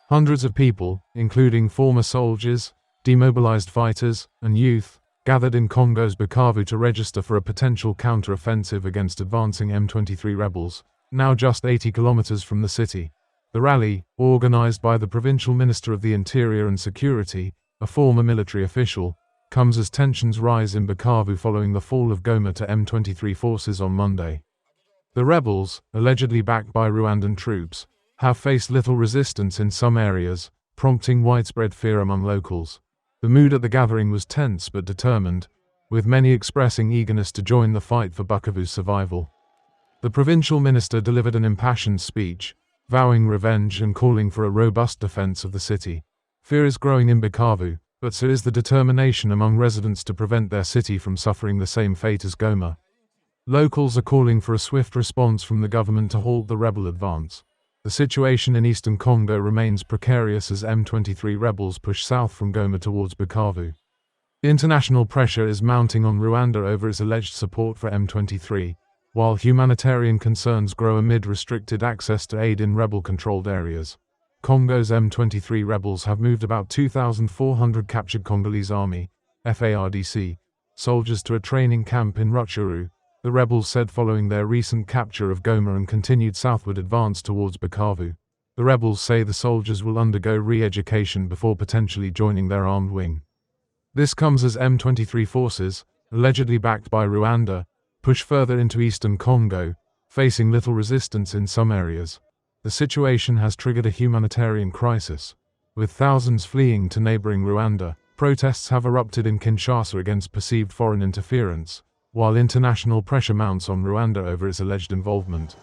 Hundreds of people, including former soldiers, demobilized fighters, and youth, gathered in Congo's Bukavu to register for a potential counter-offensive against advancing M23 rebels, now just 80 kilometers from the city. The rally, organized by the provincial Minister of the Interior and Security, a former military official, comes as tensions rise in Bukavu following the fall of Goma to M23 forces on Monday. The rebels, allegedly backed by Rwandan troops, have faced little resistance in some areas, prompting widespread fear among locals. The mood at the gathering was tense but determined, with many expressing eagerness to join the fight for Bukavu's survival. The provincial minister delivered an impassioned speech, vowing revenge and calling for a robust defense of the city. Fear is growing in Bukavu, but so is the determination among residents to prevent their city from suffering the same fate as Goma. Locals are calling for a swift response from the government to halt the rebel advance. The situation in eastern Congo remains precarious as M23 rebels push south from Goma towards Bukavu. International pressure is mounting on Rwanda over its alleged support for M23, while humanitarian concerns grow amid restricted access to aid in rebel-controlled areas. Congo's M23 rebels have moved about 2,400 captured Congolese Army (FARDC) soldiers to a training camp in Rutshuru, the rebels said following their recent capture of Goma and continued southward advance towards Bukavu. The rebels say the soldiers will undergo re-education before potentially joining their armed wing. This comes as M23 forces, allegedly backed by Rwanda, push further into eastern Congo, facing little resistance in some areas. The situation has triggered a humanitarian crisis. With thousands fleeing to neighboring Rwanda, protests have erupted in Kinshasa against perceived foreign interference, while international pressure mounts on Rwanda over its alleged involvement.